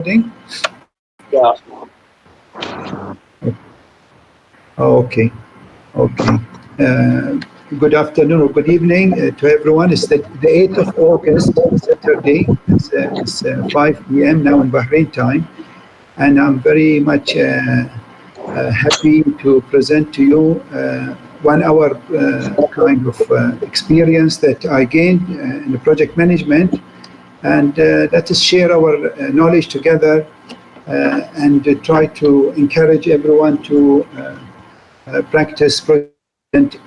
recording? Yeah. Okay. Good afternoon or good evening to everyone. It's the 8th of August, Saturday. It's 5 p.m. now in Bahrain time. And I'm very much happy to present to you 1 hour kind of experience that I gained in the project management. And let us share our knowledge together and try to encourage everyone to practice project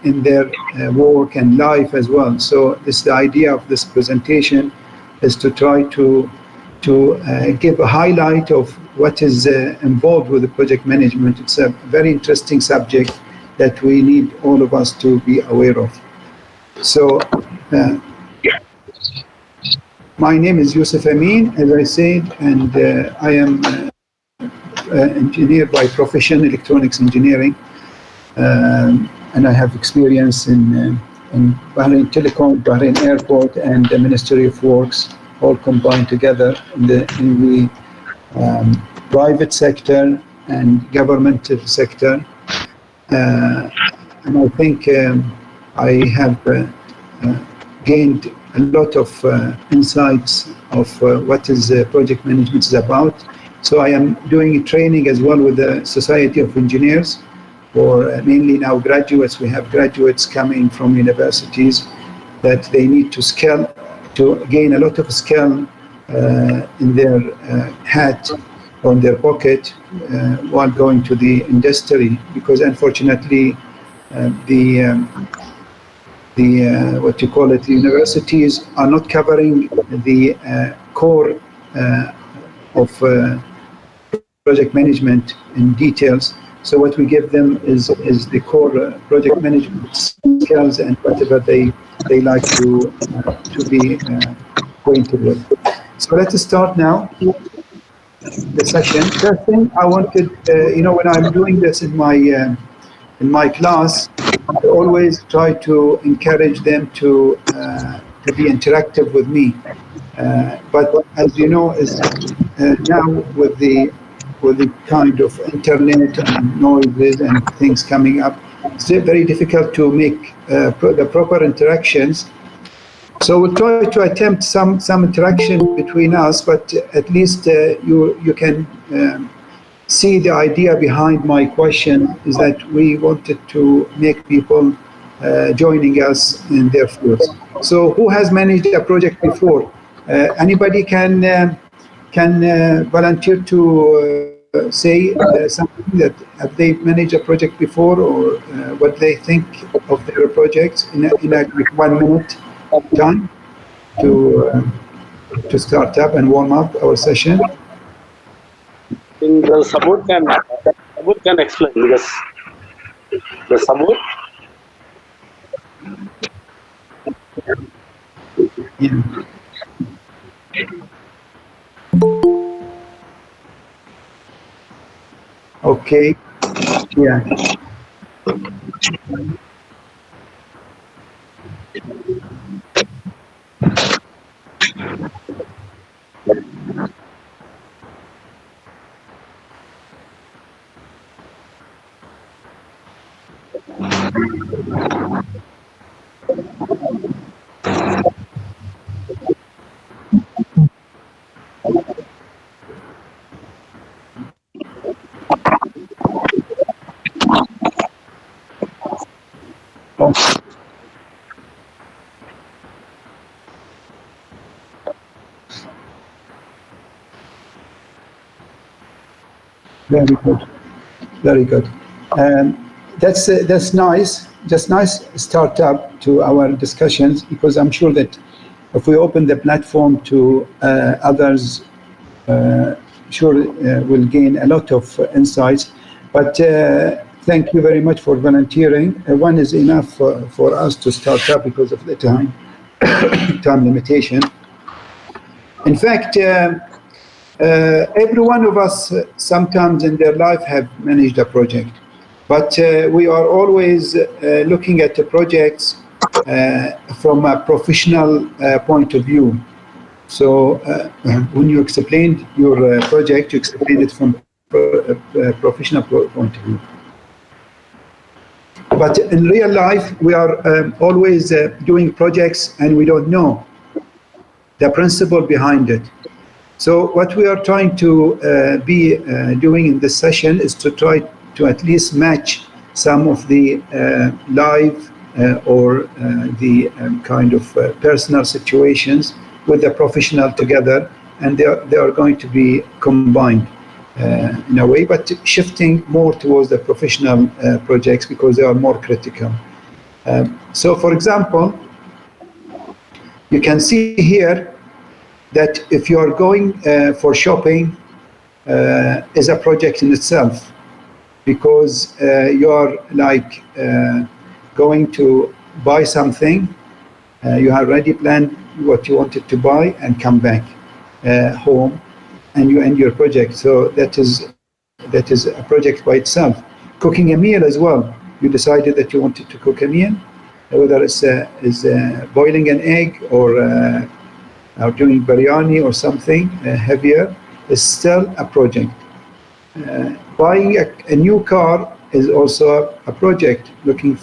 in their work and life as well. So the idea of this presentation is to try to give a highlight of what is involved with the project management. It's a very interesting subject that we need all of us to be aware of. So my name is Yousif Amin, as I said, and I am engineer by profession, electronics engineering. And I have experience in Bahrain Telecom, Bahrain Airport, and the Ministry of Works, all combined together in the private sector and governmental sector. And I think I have gained a lot of insights of what is project management is about. So I am doing training as well with the Society of Engineers, for mainly now graduates. We have graduates coming from universities that they need to gain a lot of skill in their hat or in their pocket while going to the industry, because unfortunately what you call it, the universities are not covering the core of project management in details. So what we give them is the core project management skills and whatever they like to be acquainted with. So let's start now the session. First thing I wanted, when I'm doing this in my class, I always try to encourage them to be interactive with me. But as you know, now with the kind of internet and noises and things coming up, it's very difficult to make the proper interactions. So we'll try to attempt some interaction between us, but at least you can see the idea behind my question is that we wanted to make people joining us in their fields. So who has managed a project before? Anybody can volunteer to say something that have they managed a project before, or what they think of their projects in a 1 minute time to start up and warm up our session. I think the Sabur can explain, because the Sabur. Yeah. Okay. Yeah. Oh. Very good. Very good. That's nice. Just nice start up to our discussions, because I'm sure that if we open the platform to others, we'll gain a lot of insights. But thank you very much for volunteering. One is enough for us to start up because of the time limitation. In fact, every one of us sometimes in their life have managed a project, but we are always looking at the projects from a professional point of view. So when you explained your project, you explained it from a professional point of view. But in real life, we are always doing projects and we don't know the principle behind it. So what we are trying to be doing in this session is to try to at least match some of the live or the kind of personal situations with the professional together, and they are going to be combined in a way, but shifting more towards the professional projects because they are more critical. So for example, you can see here that if you are going for shopping is a project in itself, because you are like going to buy something, you have already planned what you wanted to buy and come back home and you end your project. So that is a project by itself. Cooking a meal as well. You decided that you wanted to cook a meal, whether it's boiling an egg or doing biryani or something heavier, is still a project. Buying a new car is also a project,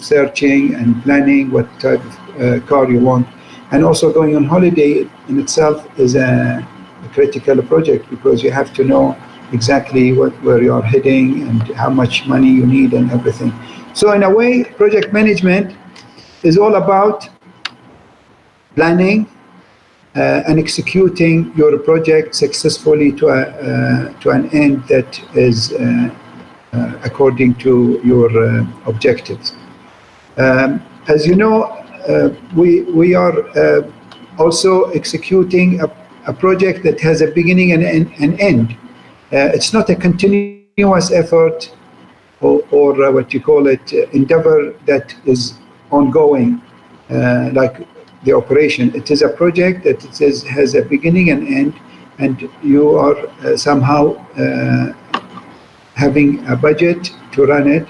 searching and planning what type of car you want. And also going on holiday in itself is a critical project, because you have to know exactly where you are heading and how much money you need and everything. So in a way, project management is all about planning and executing your project successfully to an end that is according to your objectives. As you know, we are also executing a project that has a beginning and an end. It's not a continuous effort or what you call it, endeavor that is ongoing, like the operation. It is a project that has a beginning and end, and you are somehow having a budget to run it,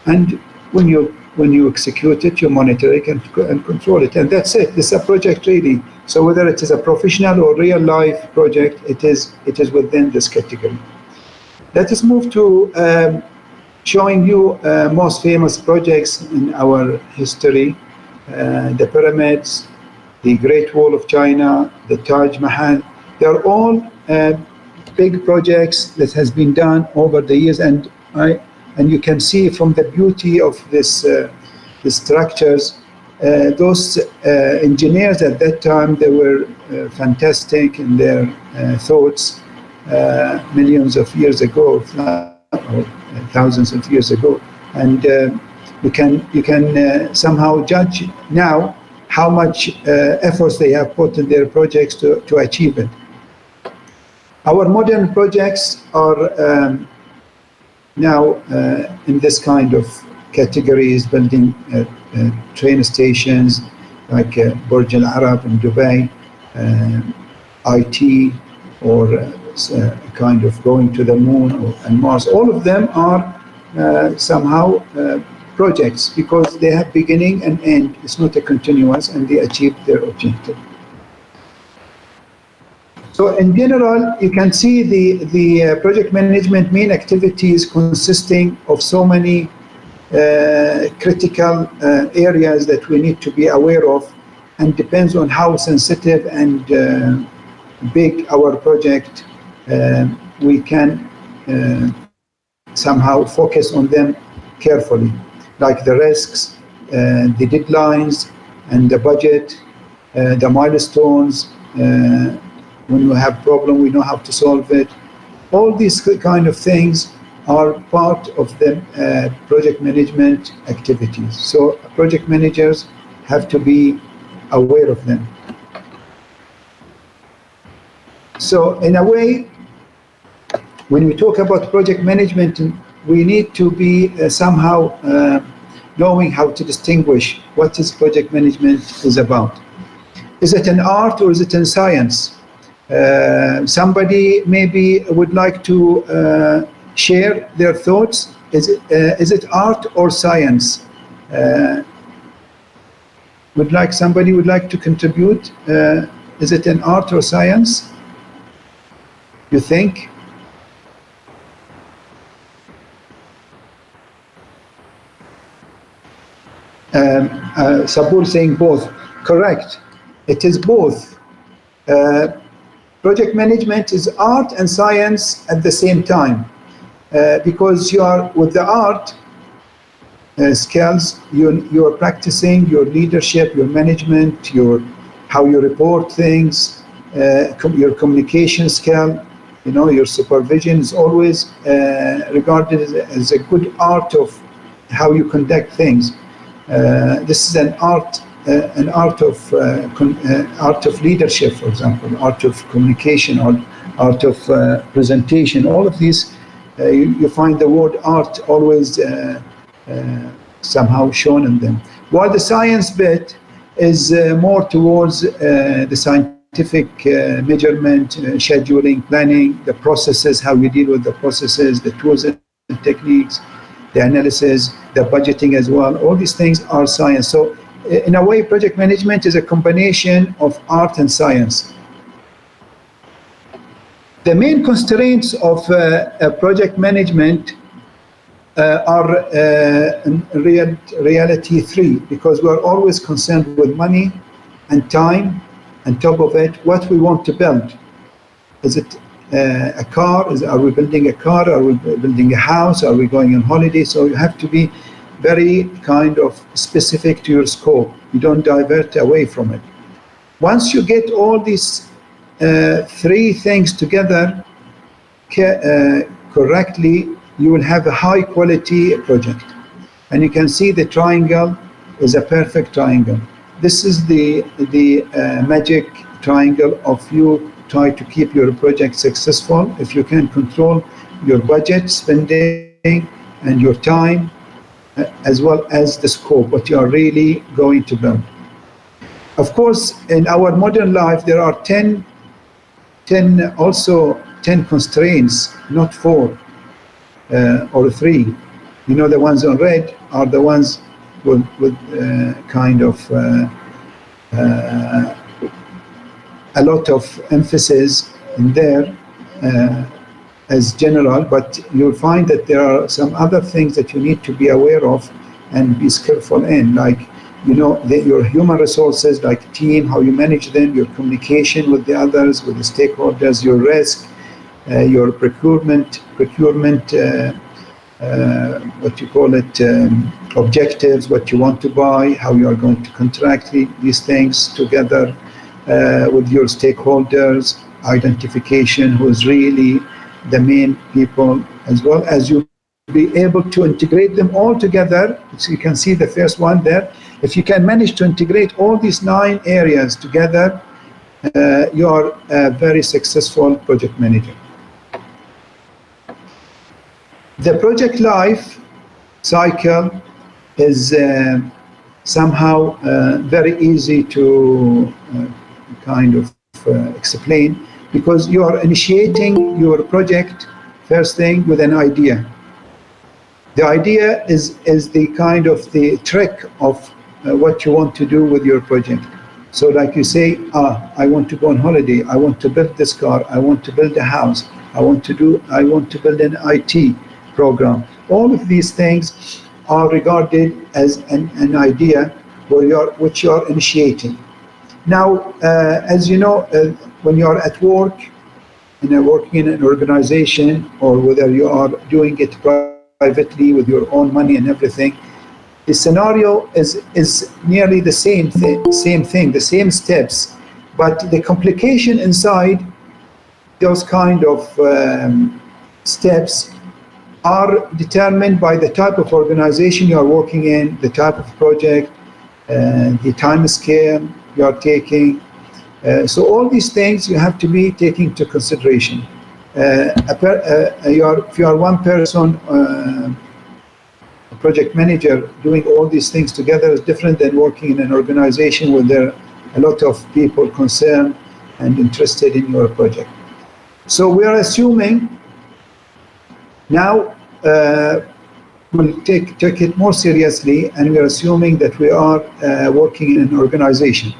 and when you execute it, you monitor it and control it, and that's it. It's a project really. So whether it is a professional or real life project, it is within this category. Let us move to showing you most famous projects in our history. The pyramids, the Great Wall of China, the Taj Mahal. They are all big projects that has been done over the years, and you can see from the beauty of the structures. Those engineers at that time, they were fantastic in their thoughts millions of years ago, or thousands of years ago, and you can somehow judge now how much efforts they have put in their projects to achieve it. Our modern projects are now in this kind of categories, building train stations like Burj Al Arab in Dubai, IT, or kind of going to the moon and Mars. All of them are somehow projects, because they have beginning and end. It's not a continuous, and they achieve their objective. So in general, you can see the project management main activities consisting of so many critical areas that we need to be aware of, and depends on how sensitive and big our project, we can somehow focus on them carefully, like the risks, the deadlines, and the budget, the milestones. When you have problem, we know how to solve it. All these kind of things are part of the project management activities. So project managers have to be aware of them. So in a way, when we talk about project management, we need to be somehow knowing how to distinguish what this project management is about. Is it an art or is it in science? Somebody maybe would like to share their thoughts. Is it art or science? Somebody would like to contribute Is it an art or science? You think? Sabur saying both. Correct. It is both. Project management is art and science at the same time, because you are with the art skills, you are practicing your leadership, your management, how you report things, your communication skill. Your supervision is always regarded as a good art of how you conduct things. This is an art of leadership, for example, art of communication, or art of presentation. All of these, you find the word art always somehow shown in them. While the science bit is more towards the scientific measurement, scheduling, planning, the processes, how you deal with the processes, the tools and techniques, the analysis, the budgeting as well. All these things are science. So in a way, project management is a combination of art and science. The main constraints of project management are in reality three, because we're always concerned with money and time, and top of it, what we want to build. Is it a car? Are we building a car? Are we building a house? Are we going on holiday? So you have to be very kind of specific to your scope. You don't divert away from it. Once you get all these three things together correctly, you will have a high quality project. And you can see the triangle is a perfect triangle. This is the magic triangle of you try to keep your project successful. If you can control your budget, spending, and your time, as well as the scope, what you are really going to build. Of course, in our modern life, there are 10 constraints, not 4 or 3. The ones on red are the ones with kind of a lot of emphasis in there as general, but you'll find that there are some other things that you need to be aware of and be skillful in, like your human resources, like team, how you manage them, your communication with the others, with the stakeholders, your risk, your procurement, what you call it, objectives, what you want to buy, how you are going to contract these things together with your stakeholders, identification, who is really the main people, as well as you be able to integrate them all together. So you can see the first one there. If you can manage to integrate all these 9 areas together, you are a very successful project manager. The project life cycle is somehow very easy to kind of explain, because you are initiating your project first thing with an idea. The idea is the kind of the trick of what you want to do with your project. So like you say, I want to go on holiday, I want to build this car, I want to build a house, I want to build an IT program. All of these things are regarded as an idea which you are initiating. Now, as you know, when you are at work, working in an organization, or whether you are doing it privately with your own money and everything, the scenario is nearly the same thing, the same steps, but the complication inside those kind of steps are determined by the type of organization you are working in, the type of project, the time scale you are taking. So all these things you have to be taking into consideration. If you are one person, project manager, doing all these things together is different than working in an organization where there are a lot of people concerned and interested in your project. So we are assuming now we'll take it more seriously, and we are assuming that we are working in an organization.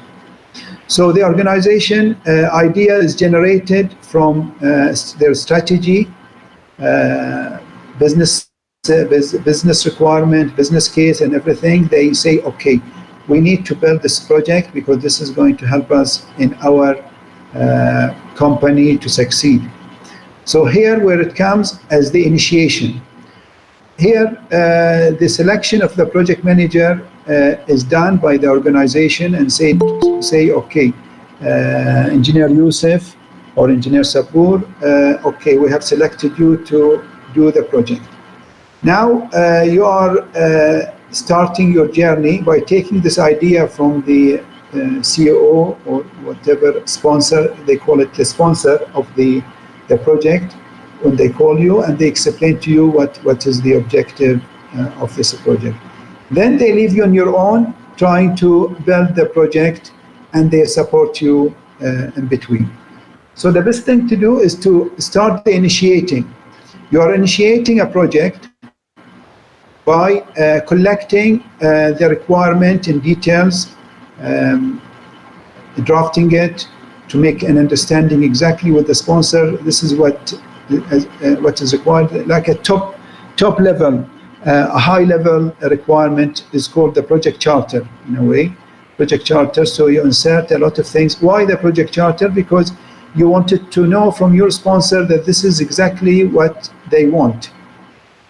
So the organization idea is generated from their strategy, business requirement, business case, and everything. They say, okay, we need to build this project because this is going to help us in our company to succeed. So here where it comes as the initiation. Here, the selection of the project manager is done by the organization and say, okay, Engineer Yousif or Engineer Sabur, okay, we have selected you to do the project. Now you are starting your journey by taking this idea from the CEO or whatever sponsor, they call it the sponsor of the project, when they call you and they explain to you what is the objective of this project. Then they leave you on your own trying to build the project and they support you in between. So the best thing to do is to start the initiating. You are initiating a project by collecting the requirement in details, drafting it to make an understanding exactly with the sponsor. This is what is required, like a top level, a high level requirement is called the project charter in a way, project charter. So you insert a lot of things. Why the project charter? Because you wanted to know from your sponsor that this is exactly what they want.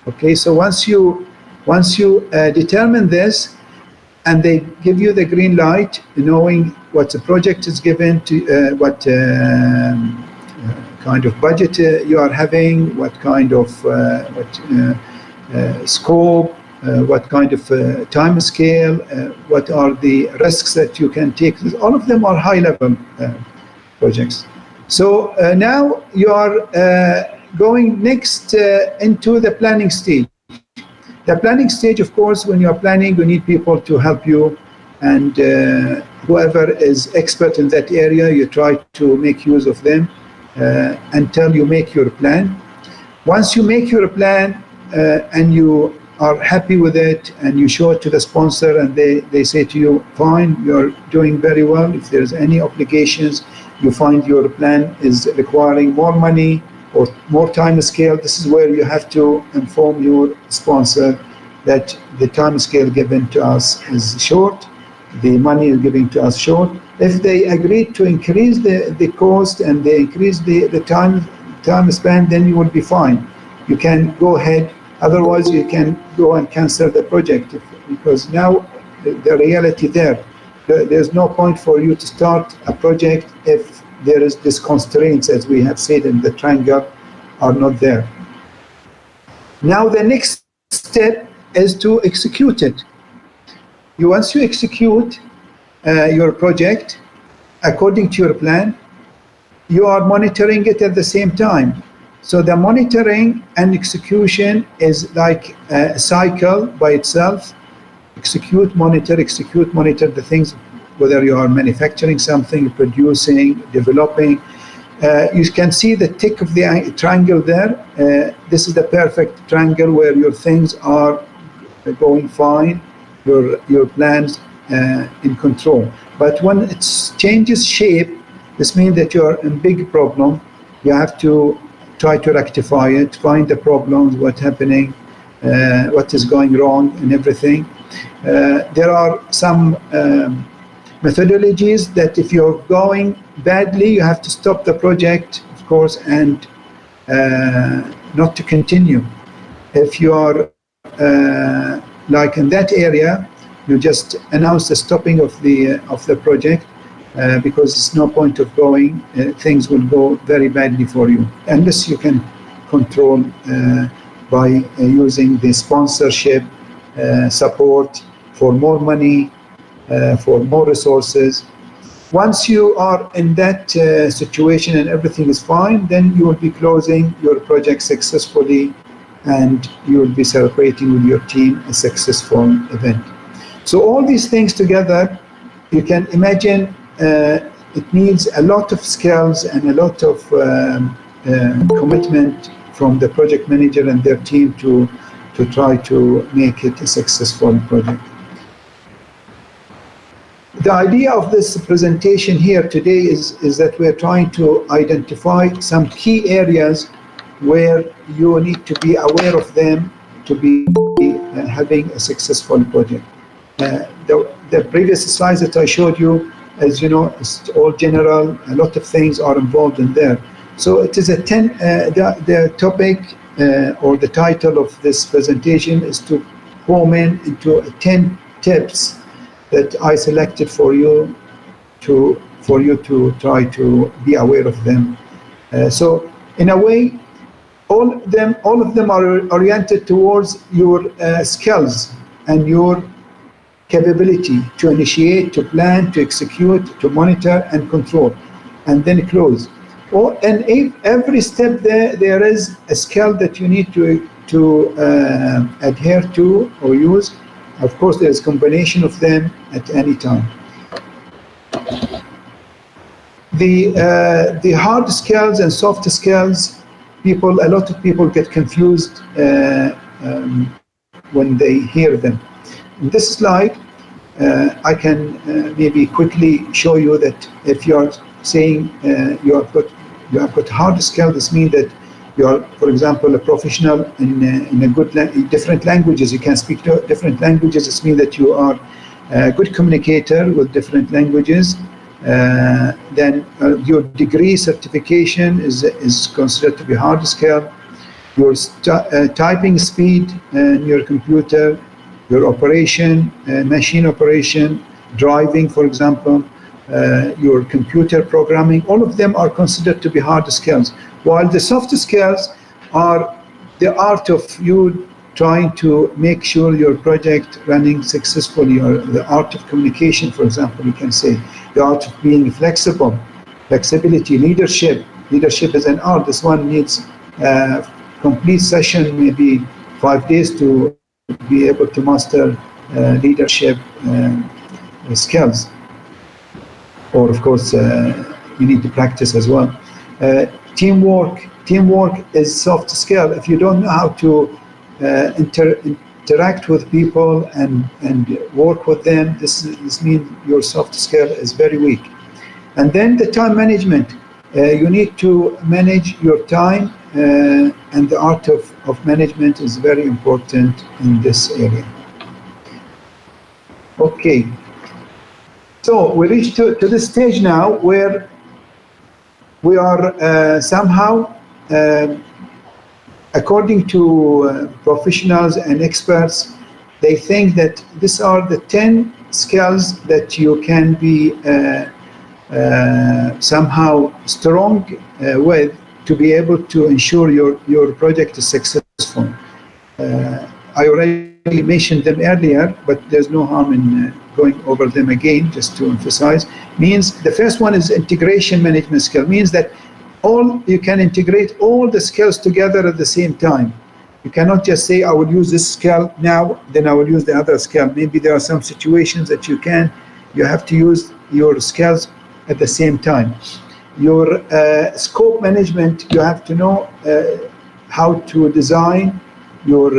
Okay, so once you determine this and they give you the green light, knowing what the project is given to, what kind of budget you are having, what kind of scope, what kind of time scale, what are the risks that you can take. All of them are high-level projects. So now you are going next into the planning stage. The planning stage, of course, when you are planning, you need people to help you, and whoever is expert in that area, you try to make use of them until you make your plan. Once you make your plan and you are happy with it and you show it to the sponsor and they say to you, fine, you're doing very well. If there's any obligations, you find your plan is requiring more money or more time scale, this is where you have to inform your sponsor that the time scale given to us is short, the money is given to us short. If they agree to increase the cost and they increase the time span, then you will be fine. You can go ahead. Otherwise, you can go and cancel the project because now the reality there's no point for you to start a project if there is this constraints, as we have said in the triangle, are not there. Now the next step is to execute it. Once you execute your project according to your plan, you are monitoring it at the same time. So the monitoring and execution is like a cycle by itself. Execute, monitor the things, whether you are manufacturing something, producing, developing. You can see the tick of the triangle there. This is the perfect triangle where your things are going fine, your plans in control. But when it changes shape, this means that you are in big problem. You have to try to rectify it, find the problems, what's happening, what is going wrong and everything. There are some methodologies that if you're going badly, you have to stop the project, of course, and not to continue. If you are like in that area, you just announce the stopping of the project because there's no point of going. Things will go very badly for you unless you can control by using the sponsorship support for more money, for more resources. Once you are in that situation and everything is fine, then you will be closing your project successfully and you will be celebrating with your team a successful event. So all these things together, you can imagine it needs a lot of skills and a lot of commitment from the project manager and their team to try to make it a successful project. The idea of this presentation here today is that we're trying to identify some key areas where you need to be aware of them to be having a successful project. The previous slides that I showed you, as you know, it's all general. A lot of things are involved in there. So it is the topic or the title of this presentation is to home in into 10 tips that I selected for you to try to be aware of them. So in a way, all of them are oriented towards your skills and your capability to initiate, to plan, to execute, to monitor and control, and then close. And every step there is a skill that you need to adhere to or use. Of course, there's a combination of them at any time. The hard skills and soft skills, a lot of people get confused when they hear them. In this slide, I can maybe quickly show you that if you are saying you have got hard skills, this means that you are, for example, a professional in different languages. You can speak different languages. This means that you are a good communicator with different languages. Then your degree certification is considered to be hard skill. Your typing speed in your computer, your operation, machine operation, driving, for example, your computer programming, all of them are considered to be hard skills. While the soft skills are the art of you trying to make sure your project running successfully, or the art of communication, for example, you can say, the art of being flexibility, leadership. Leadership is an art. This one needs a complete session, maybe 5 days to be able to master leadership skills. Or of course, you need to practice as well. Teamwork is soft skill. If you don't know how to interact with people and work with them, this means your soft skill is very weak. And then the time management. You need to manage your time, and the art of management is very important in this area. Okay. So we reached to this stage now where we are somehow, according to professionals and experts, they think that these are the 10 skills that you can be somehow strong with to be able to ensure your project is successful. I already mentioned them earlier, but there's no harm in going over them again, just to emphasize. Means the first one is integration management skill. Means that you can integrate all the skills together at the same time. You cannot just say, I will use this skill now, then I will use the other skill. Maybe there are some situations that you have to use your skills at the same time. Your scope management, you have to know how to design your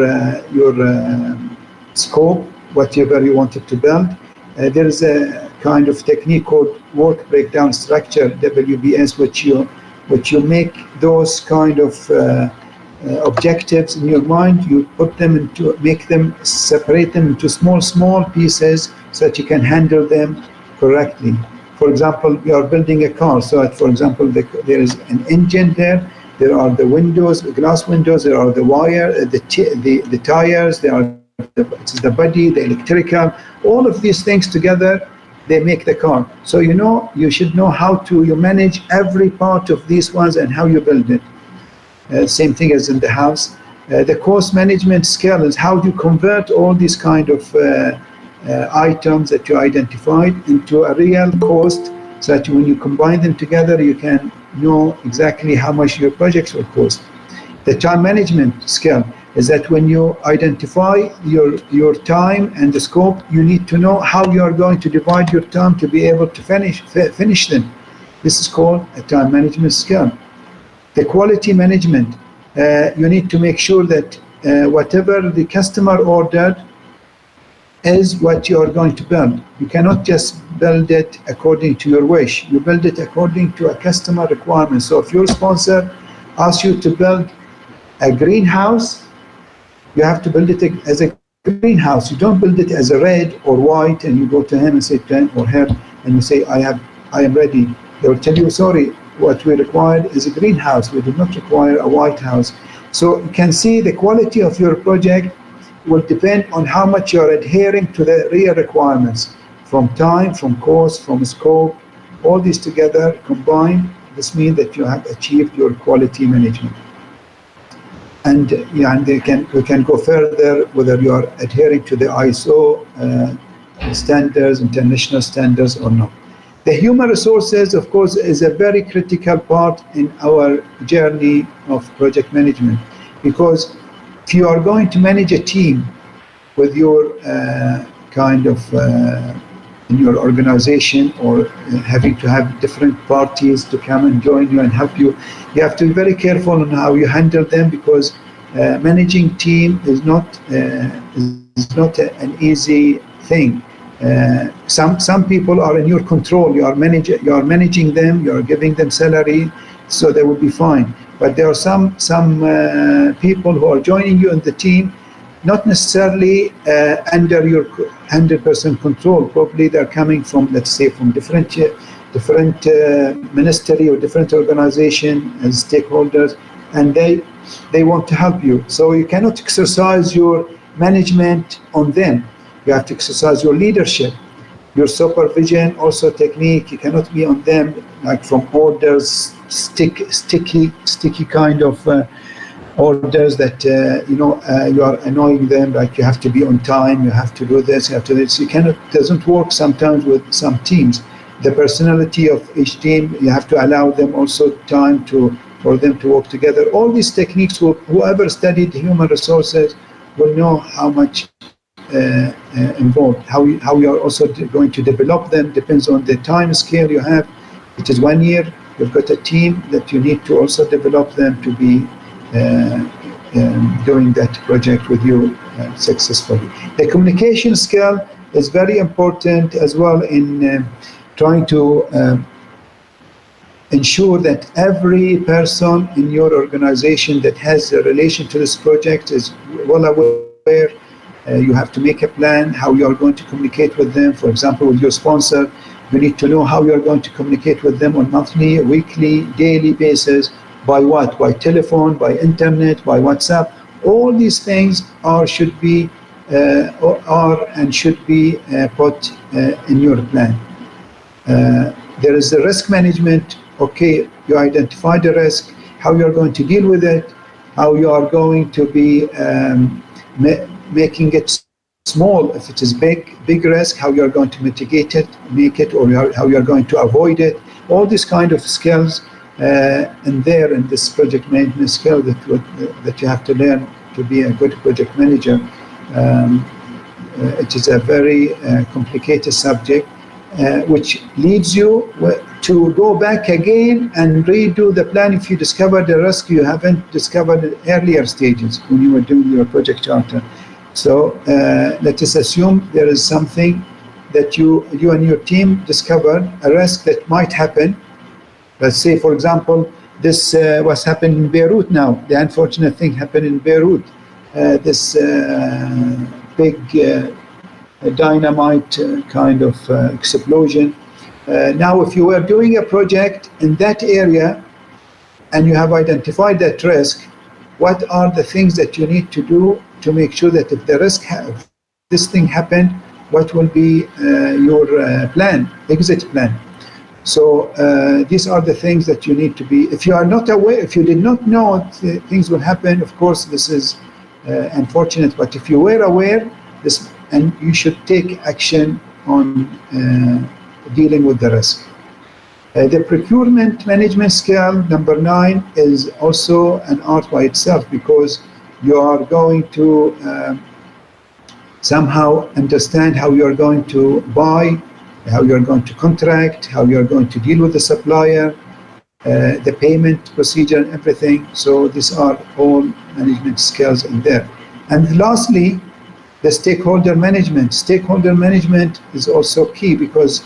scope, whatever you wanted to build. There is a kind of technique called work breakdown structure, WBS, which you make those kind of objectives in your mind. You put them separate them into small pieces so that you can handle them correctly. For example, you are building a car, so that, for example, there is an engine there. There are the windows, the glass windows. There are the wire, the tires. There are the body, the electrical. All of these things together, they make the car. So you should know how to manage every part of these ones and how you build it. Same thing as in the house. The cost management skill is how you convert all these kind of items that you identified into a real cost, so that when you combine them together, you can know exactly how much your projects will cost. The time management skill is that when you identify your time and the scope, you need to know how you are going to divide your time to be able to finish them. This is called a time management skill. The quality management, you need to make sure that whatever the customer ordered, is what you are going to build. You cannot just build it according to your wish. You build it according to a customer requirement. So if your sponsor asks you to build a greenhouse, you have to build it as a greenhouse. You don't build it as a red or white and you go to him and say to him or her and you say, I am ready. They will tell you, sorry, what we require is a greenhouse. We do not require a white house. So you can see the quality of your project will depend on how much you're adhering to the real requirements from time, from cost, from scope. All these together combined, this means that you have achieved your quality management. And we can go further, whether you are adhering to the ISO standards, international standards or not. The human resources, of course, is a very critical part in our journey of project management, because if you are going to manage a team with your in your organization, or having to have different parties to come and join you and help you, you have to be very careful on how you handle them, because managing team is not an easy thing. Some people are in your control. You are managing them. You are giving them salary, so they will be fine. But there are some people who are joining you in the team, not necessarily under your 100% control. Probably they're coming from, let's say, from different ministry or different organization and stakeholders, and they want to help you. So you cannot exercise your management on them. You have to exercise your leadership, your supervision, also technique. You cannot be on them like from orders, sticky kind of orders that you are annoying them. Like you have to be on time, you have to do this, you have to do this. You cannot. Doesn't work sometimes with some teams. The personality of each team, you have to allow them also time for them to work together. All these techniques, whoever studied human resources will know how much involved. How you are also going to develop them depends on the time scale you have. It is 1 year. You've got a team that you need to also develop them to be doing that project with you successfully. The communication skill is very important as well in trying to ensure that every person in your organization that has a relation to this project is well aware. You have to make a plan how you are going to communicate with them. For example, with your sponsor, you need to know how you are going to communicate with them on monthly, weekly, daily basis. By what? By telephone, by internet, by WhatsApp. All these things should be put in your plan. There is the risk management. Okay, you identify the risk, how you are going to deal with it, how you are going to be making it small. If it is big risk, how you are going to mitigate it, make it, or how you are going to avoid it. All these kind of skills in this project management skill that you have to learn to be a good project manager. It is a very complicated subject, which leads you to go back again and redo the plan if you discover the risk you haven't discovered in earlier stages when you were doing your project charter. So let us assume there is something that you and your team discovered, a risk that might happen. Let's say, for example, this what's happened in Beirut now. The unfortunate thing happened in Beirut. This big dynamite kind of explosion. Now, if you were doing a project in that area and you have identified that risk, what are the things that you need to do to make sure that if this thing happened, what will be your exit plan? So these are the things that you need to be. If you are not aware, if you did not know things will happen, of course this is unfortunate. But if you were aware, and you should take action on dealing with the risk. The procurement management skill, number 9, is also an art by itself, because you are going to somehow understand how you are going to buy, how you are going to contract, how you are going to deal with the supplier, the payment procedure and everything. So these are all management skills in there. And lastly, the stakeholder management. Stakeholder management is also key because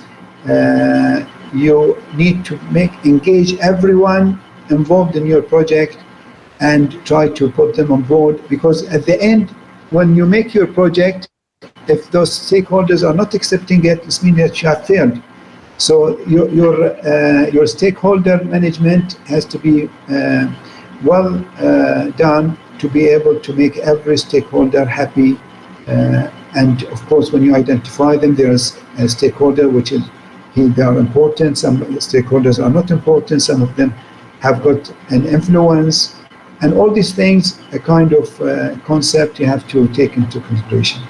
you need to engage everyone involved in your project and try to put them on board, because at the end, when you make your project, if those stakeholders are not accepting it, it means that you have failed. So your stakeholder management has to be well done to be able to make every stakeholder happy. And of course, when you identify them, there is a stakeholder which is they are important. Some stakeholders are not important. Some of them have got an influence, and all these things, a kind of concept you have to take into consideration.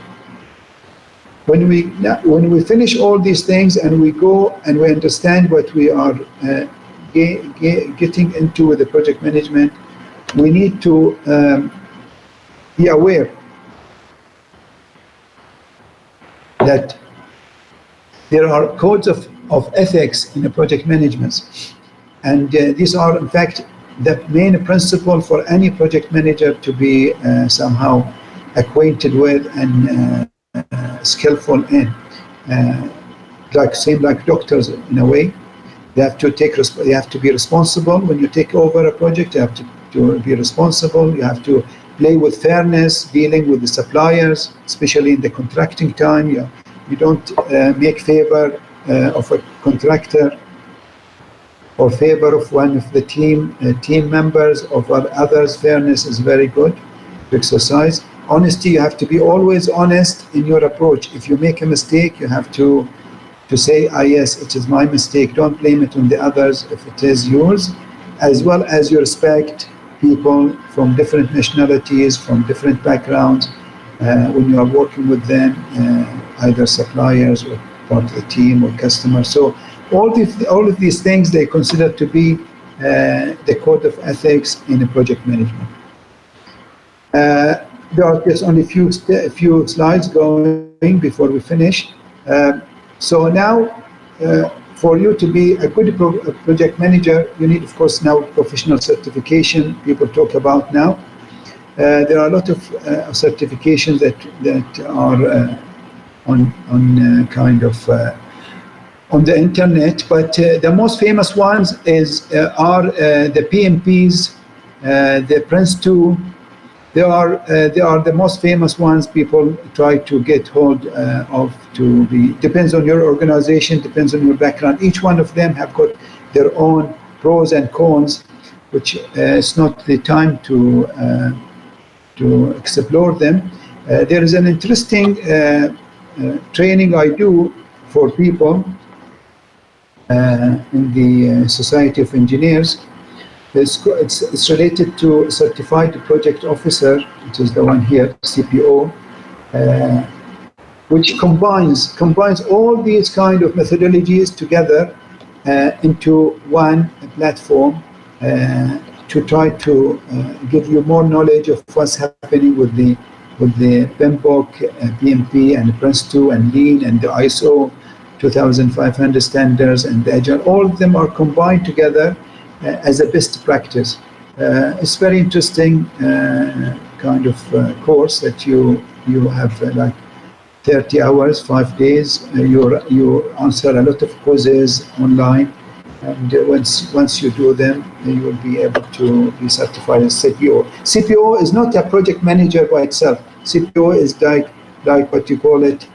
When we finish all these things and we go and we understand what we are getting into with the project management, we need to be aware that there are codes of ethics in the project management. And these are, in fact, the main principle for any project manager to be somehow acquainted with and skillful in. Like doctors in a way, they have to be responsible. When you take over a project, you have to be responsible. You have to play with fairness, dealing with the suppliers, especially in the contracting time. You don't make favor of a contractor or favor of one of the team members of others. Fairness is very good to exercise. Honesty, you have to be always honest in your approach. If you make a mistake, you have to say, yes, it is my mistake. Don't blame it on the others if it is yours, as well as you respect people from different nationalities, from different backgrounds, when you are working with them, either suppliers or part of the team or customers. So all of these things they consider to be the code of ethics in a project management. There are just only a few slides going before we finish. So now, for you to be a good project manager, you need, of course, now professional certification. People talk about now. There are a lot of certifications that are on kind of on the internet, but the most famous ones are the PMPs, the Prince 2. They are the most famous ones people try to get hold of. To be, depends on your organization, depends on your background. Each one of them have got their own pros and cons, which it's not the time to explore them. There is an interesting training I do for people in the Society of Engineers. It's related to Certified Project Officer, which is the one here, CPO, which combines all these kind of methodologies together into one platform to try to give you more knowledge of what's happening with the PMBOK, PMP, and Prince 2, and Lean, and the ISO 2500 standards, and the Agile. All of them are combined together as a best practice. It's very interesting kind of course that you have like 30 hours, 5 days. You answer a lot of quizzes online, and once you do them, you will be able to be certified as CPO. CPO is not a project manager by itself. CPO is like what you call it,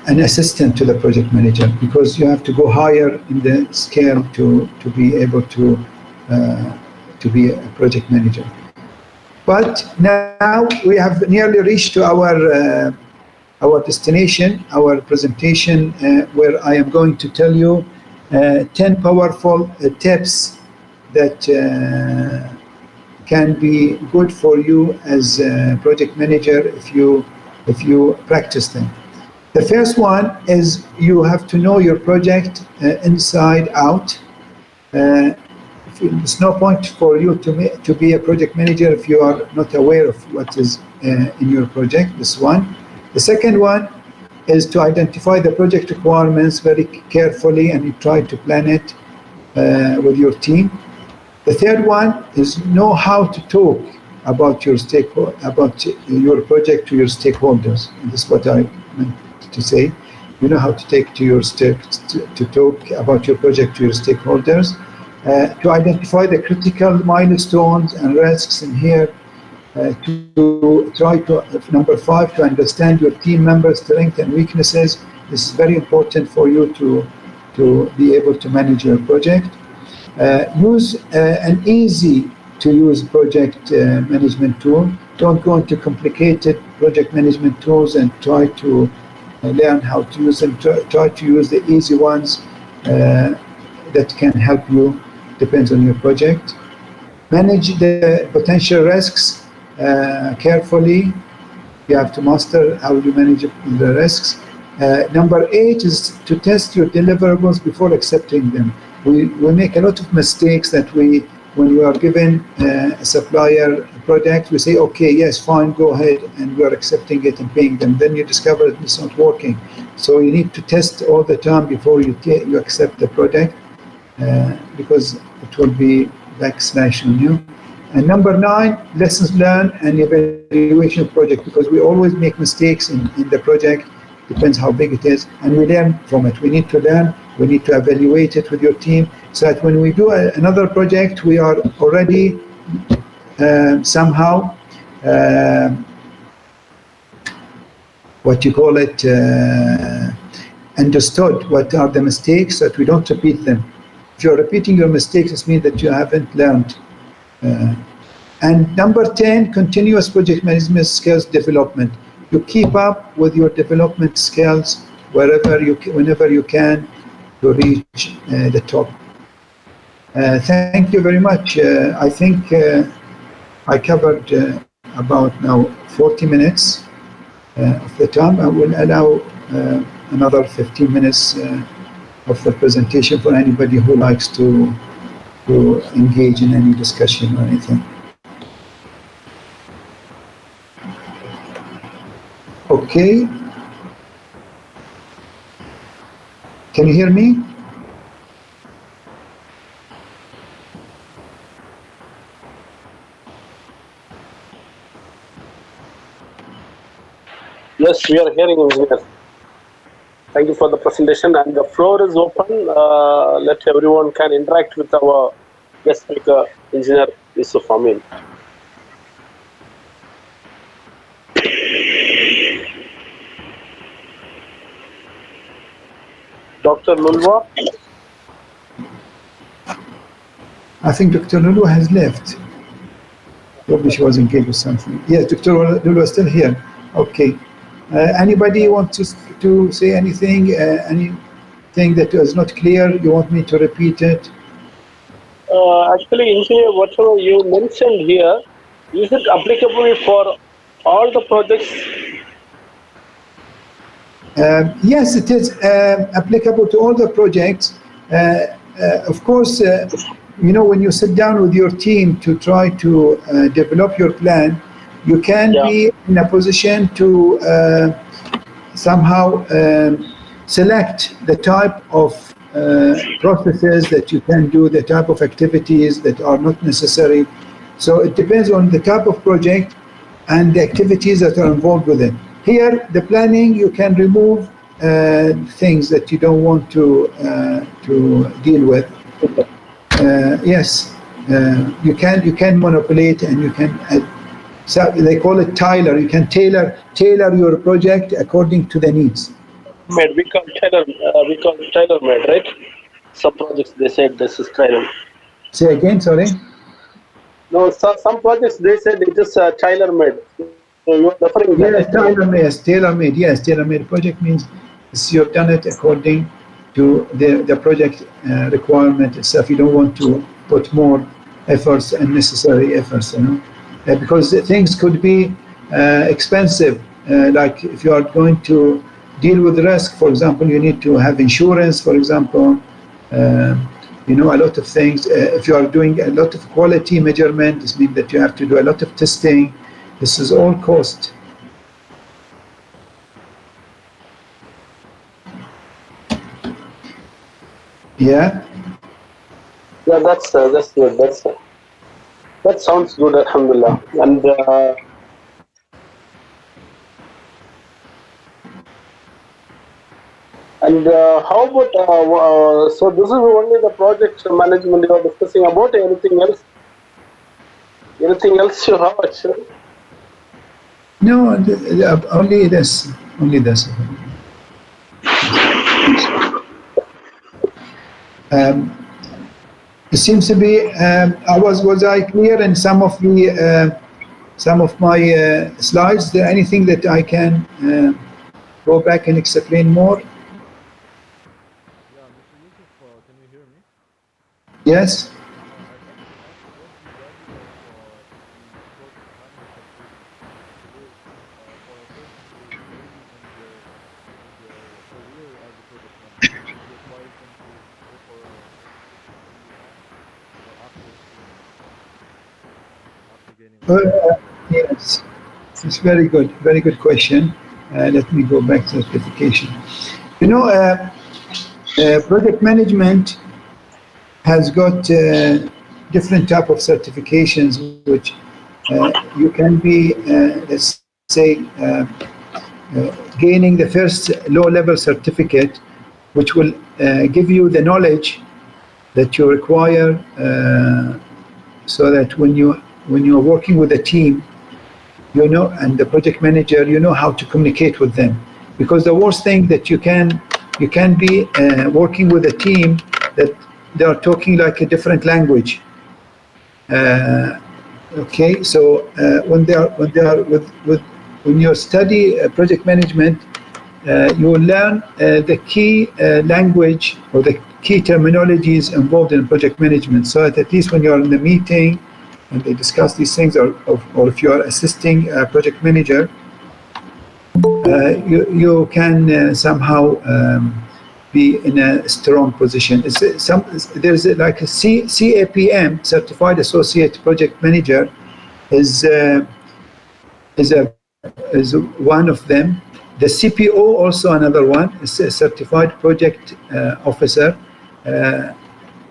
an assistant to the project manager, because you have to go higher in the scale to be able to be a project manager. But now we have nearly reached to our destination, our presentation, where I am going to tell you 10 powerful tips that can be good for you as a project manager if you practice them. The first one is you have to know your project inside out. There's no point for you to be a project manager if you are not aware of what is in your project. This one. The second one is to identify the project requirements very carefully, and you try to plan it with your team. The third one is know how to talk about your project to your stakeholders. This is what I meant to say. You know how to take to your to talk about your project to your stakeholders, to identify the critical milestones and risks in here, to try to, number 5, to understand your team members' strengths and weaknesses. This is very important for you to be able to manage your project. Use an easy to use project management tool. Don't go into complicated project management tools and try to learn how to use them. Try to use the easy ones that can help you, depends on your project. Manage the potential risks carefully. You have to master how you manage the risks. Number 8 is to test your deliverables before accepting them. We make a lot of mistakes that when we are given a supplier product, we say, okay, yes, fine, go ahead, and we are accepting it and paying them. Then you discover that it's not working. So you need to test all the time before you accept the product, because it will be backslash on you. And number 9, lessons learned and evaluation of project, because we always make mistakes in the project, depends how big it is, and we learn from it. We need to learn, we need to evaluate it with your team, so that when we do another project, we are already somehow, understood what are the mistakes, so that we don't repeat them. If you're repeating your mistakes, it means that you haven't learned. And number 10, continuous project management skills development. You keep up with your development skills whenever you can to reach the top. Thank you very much. I think I covered about now 40 minutes of the time. I will allow another 15 minutes of the presentation for anybody who likes to engage in any discussion or anything. Okay. Can you hear me? Yes, we are hearing engineer. Thank you for the presentation, and the floor is open. Let everyone can interact with our guest speaker, engineer Yousif Amin. Dr. Lulwa? I think Dr. Lulu has left. Probably she was engaged with something. Yes, Dr. Lulu is still here. Okay. Anybody want to say anything? Anything that is not clear? You want me to repeat it? Actually, engineer, whatever you mentioned here, is it applicable for all the projects? Yes, it is applicable to all the projects. Of course, when you sit down with your team to try to develop your plan, you can be in a position to somehow select the type of processes that you can do, the type of activities that are not necessary. So it depends on the type of project and the activities that are involved with it. Here, the planning, you can remove things that you don't want to deal with. Yes, you can manipulate, and you can. So they call it tailor. You can tailor your project according to the needs. We call tailor made, right? Some projects they said this is tailor. Say again, sorry. No, some projects they said it is tailor made. So you're referring to yes, tailor made. Yes, tailor made project means you've done it according to the project requirement itself. You don't want to put more efforts, unnecessary efforts, because things could be expensive. Like if you are going to deal with risk, for example, you need to have insurance, for example. A lot of things. If you are doing a lot of quality measurement, this means that you have to do a lot of testing. This is all cost. Yeah. Yeah, that's good. That sounds good, alhamdulillah. And how about, so this is only the project management you are discussing about, anything else? Anything else you have actually? No, only this. Only this. It seems to be. Was I clear in some of my slides? Is there anything that I can go back and explain more? Yeah, Mr. Yousif, can you hear me? Yes. I'd like to ask what's the value of the project manager certificate for a person who is early in their career as a project manager? Does it require them to go for a certification early on or after school, after gaining a certificate? Yes. It's very good question. Let me go back to certification. You know, project management has got different type of certifications, which you can be, let's say, gaining the first low-level certificate, which will give you the knowledge that you require, so that when you are working with a team, you know, and the project manager, you know how to communicate with them. Because the worst thing that you can be working with a team that they are talking like a different language. Okay, so when you study project management, you will learn the key language or the key terminologies involved in project management, so that at least when you are in the meeting and they discuss these things, or if you are assisting a project manager, you can somehow be in a strong position. There's like a CAPM, Certified Associate Project Manager, is one of them. The CPO, also another one, is a Certified Project Officer.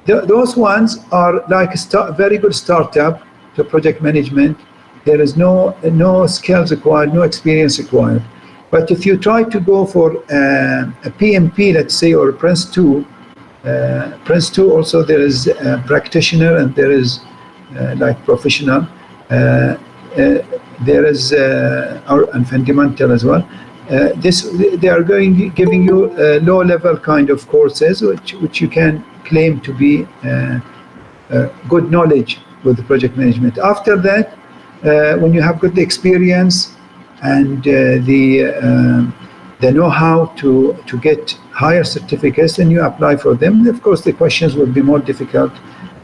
Those ones are like a very good startup to project management. There is no skills required, no experience required. But if you try to go for a PMP, let's say, or a Prince 2, also there is a practitioner and there is like professional. There is and fundamental as well. They are giving you low-level kind of courses, which you can claim to be good knowledge with the project management. After that, when you have good experience and the know-how to get higher certificates, then you apply for them. Of course, the questions will be more difficult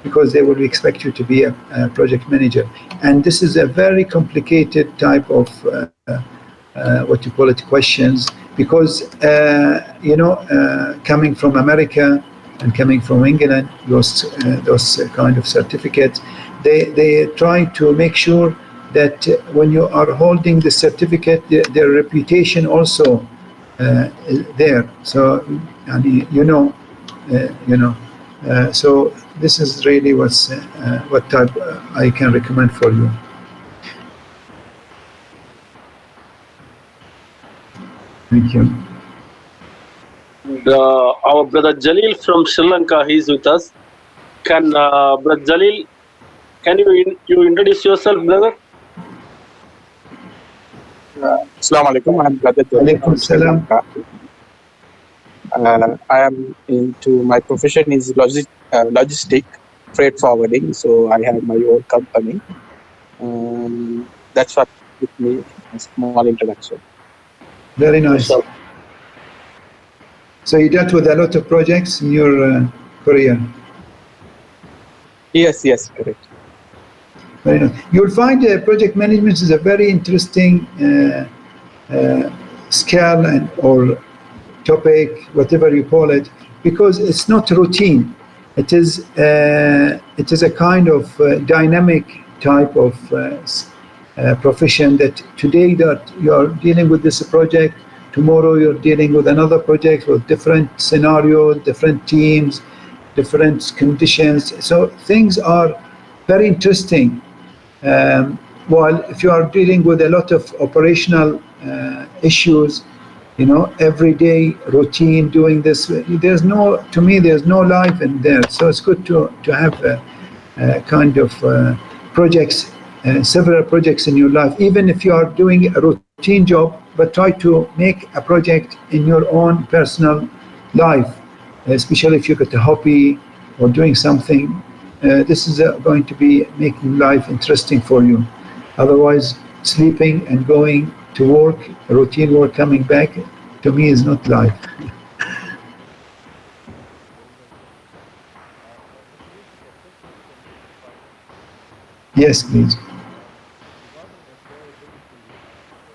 because they will expect you to be a project manager. And this is a very complicated type of what you call it, questions, because coming from America and coming from England, those kind of certificates, they try to make sure that when you are holding the certificate, their reputation also is there. So, so this is really what type I can recommend for you. Thank you. Our brother Jalil from Sri Lanka, he's with us. Can brother Jalil, can you introduce yourself, brother? Assalamu alaikum. I'm brother Jalil from Sri Lanka. I am into, my profession is logistic, freight forwarding. So I have my own company. That's what with me, a small introduction. Very nice. So you dealt with a lot of projects in your career? Yes, correct. Very nice. You'll find project management is a very interesting skill or topic, whatever you call it, because it's not routine. It is a kind of dynamic type of profession, that today that you are dealing with this project, tomorrow you're dealing with another project with different scenarios, different teams, different conditions. So things are very interesting While if you are dealing with a lot of operational issues, you know, everyday routine doing this, to me, there's no life in there. So it's good to have kind of projects, several projects in your life, even if you are doing a routine job, but try to make a project in your own personal life, especially if you've got a hobby or doing something. This is going to be making life interesting for you. Otherwise, sleeping and going to work, routine work, coming back, to me is not life. Mr. Yousif, a quick question from me, if I may. Yes, please. Regarding employability and what are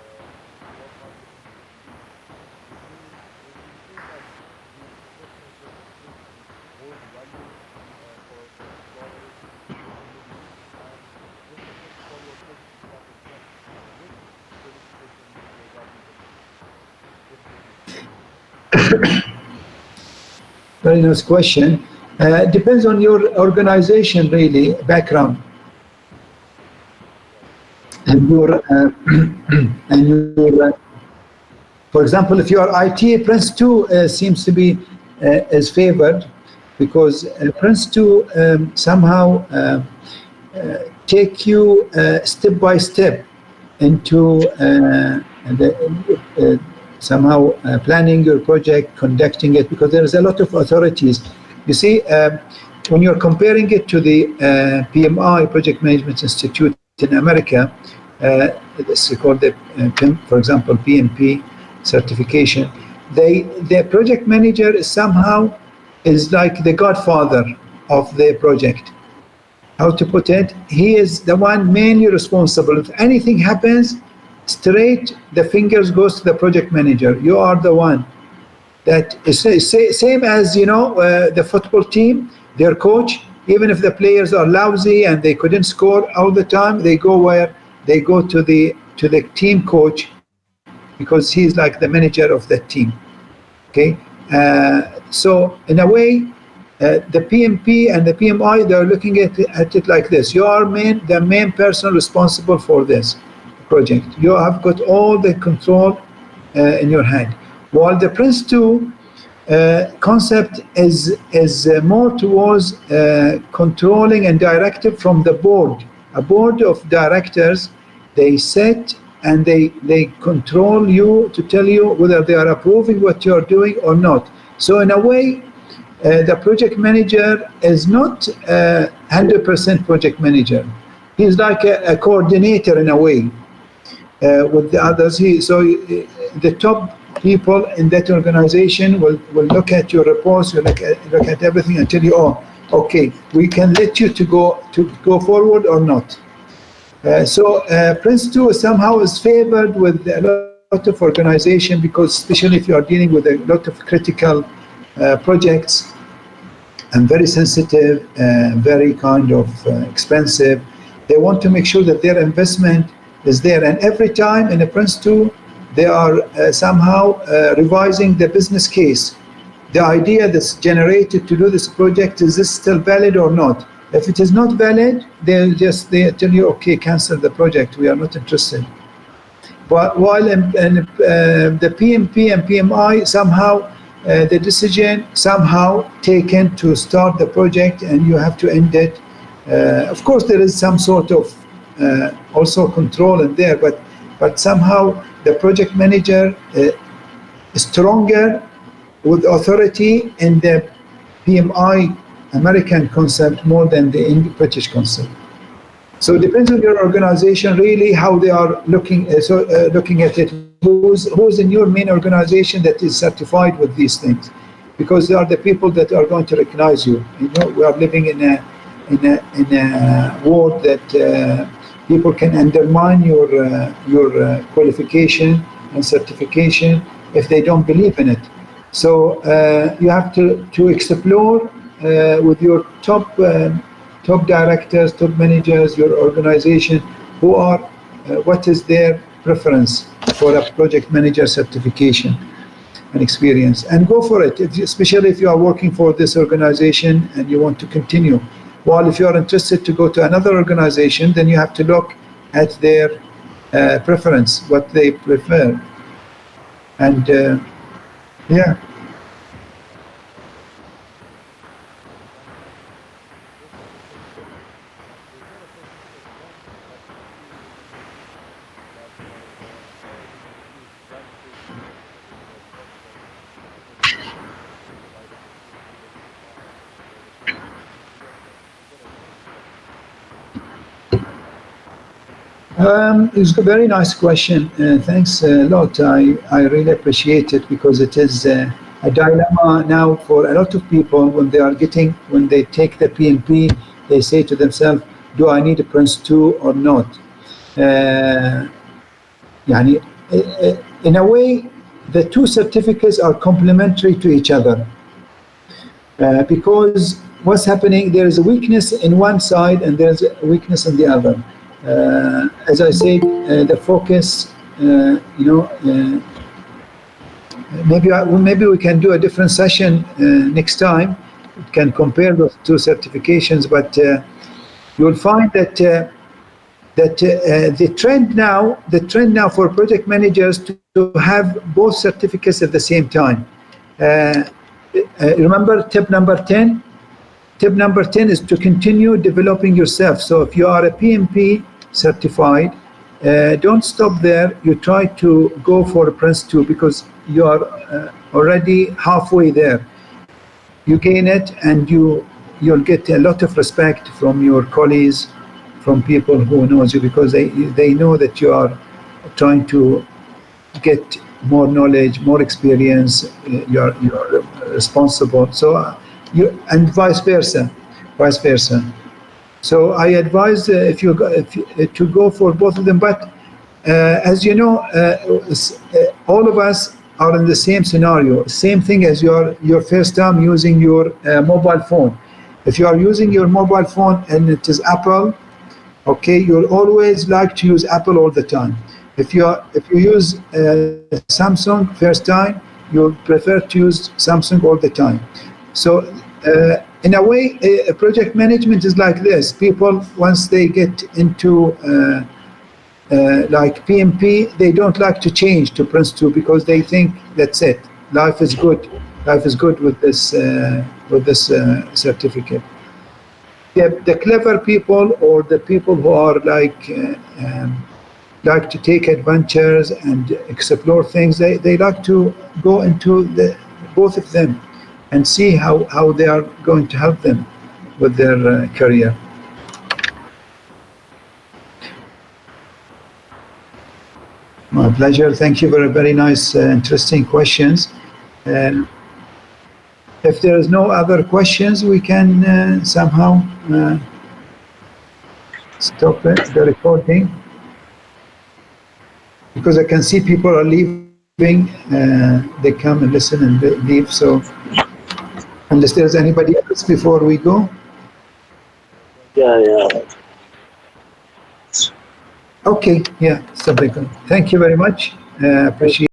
different expertise, would you say that the professional certification holds value for employers within the Middle East? And just a quick follow-up question to that as well. Which certification holds your value the most, if any? Very nice question. Depends on your organization, really, background, Right. and your for example, if you are IT, Prince 2 seems to be is favored because Prince 2 somehow take you step by step into somehow planning your project, conducting it, because there is a lot of authorities. You see, when you're comparing it to the PMI, Project Management Institute in America, this is called the, for example, PMP certification. The project manager is somehow is like the godfather of the project. How to put it? He is the one mainly responsible. If anything happens, straight the fingers goes to the project manager. You are the one that is same as, you know, the football team, their coach. Even if the players are lousy and they couldn't score all the time, they go where they go to the team coach, because he's like the manager of that team. Okay, so in a way, the PMP and the PMI, they're looking at it like this: you are the main person responsible for this project. You have got all the control in your hand. While the Prince 2 concept is more towards controlling and directive from the board. A board of directors, they set and they control you to tell you whether they are approving what you're doing or not. So in a way, the project manager is not 100% project manager. He's like a coordinator in a way with the others. The top people in that organization will look at your reports, will look at everything and tell you, oh, okay, we can let you to go forward or not. So Prince 2 somehow is favored with a lot of organization, because especially if you are dealing with a lot of critical projects and very sensitive, very kind of expensive, they want to make sure that their investment is there. And every time in a Prince 2, they are somehow revising the business case. The idea that's generated to do this project, is this still valid or not? If it is not valid, they tell you, okay, cancel the project, we are not interested. But while in the PMP and PMI, somehow the decision somehow taken to start the project and you have to end it. Of course, there is some sort of also control in there, but somehow the project manager is stronger with authority in the PMI American concept more than the British concept. So it depends on your organization, really, how they are looking at it. Who's in your main organization that is certified with these things? Because they are the people that are going to recognize you. You know, we are living in a world that people can undermine your qualification and certification if they don't believe in it. So you have to explore with your top directors, top managers, your organization, who are what is their preference for a project manager certification and experience, and go for it. Especially if you are working for this organization and you want to continue. While if you are interested to go to another organization, then you have to look at their preference, what they prefer. And yeah. Just one more question for you. Is there a particular trend that you see in the industry that is gravitating towards a particular sector, whether it is cybersecurity, whether AI, or technology? Is there a trend that you see? It's a very nice question. Thanks a lot. I really appreciate it because it is a dilemma now for a lot of people when they take the PMP, they say to themselves, do I need a Prince 2 or not? يعني, in a way, the two certificates are complementary to each other. Because what's happening, there is a weakness in one side and there's a weakness in the other. As I said, the focus, maybe we can do a different session next time. We can compare those two certifications, but you'll find that the trend now for project managers to have both certificates at the same time. Remember tip number 10? Tip number 10 is to continue developing yourself. So if you are a PMP certified, don't stop there. You try to go for a Prince 2 because you are already halfway there. You gain it and you'll get a lot of respect from your colleagues, from people who knows you, because they know that you are trying to get more knowledge, more experience. You're responsible. So and vice versa. So I advise to go for both of them. But as you know, all of us are in the same scenario. Same thing as your first time using your mobile phone. If you are using your mobile phone and it is Apple, okay, you'll always like to use Apple all the time. If you use Samsung first time, you'll prefer to use Samsung all the time. So in a way, project management is like this. People, once they get into like PMP, they don't like to change to Prince 2 because they think that's it. Life is good. Life is good with this certificate. The clever people or the people who are like to take adventures and explore things, they like to go into both of them and see how they are going to help them with their career. My pleasure. Thank you for a very nice, interesting questions. If there is no other questions, we can somehow stop the recording. Because I can see people are leaving, they come and listen and leave. So unless there's anybody else before we go. Yeah. Okay, yeah, stop the recording. Thank you very much. Appreciate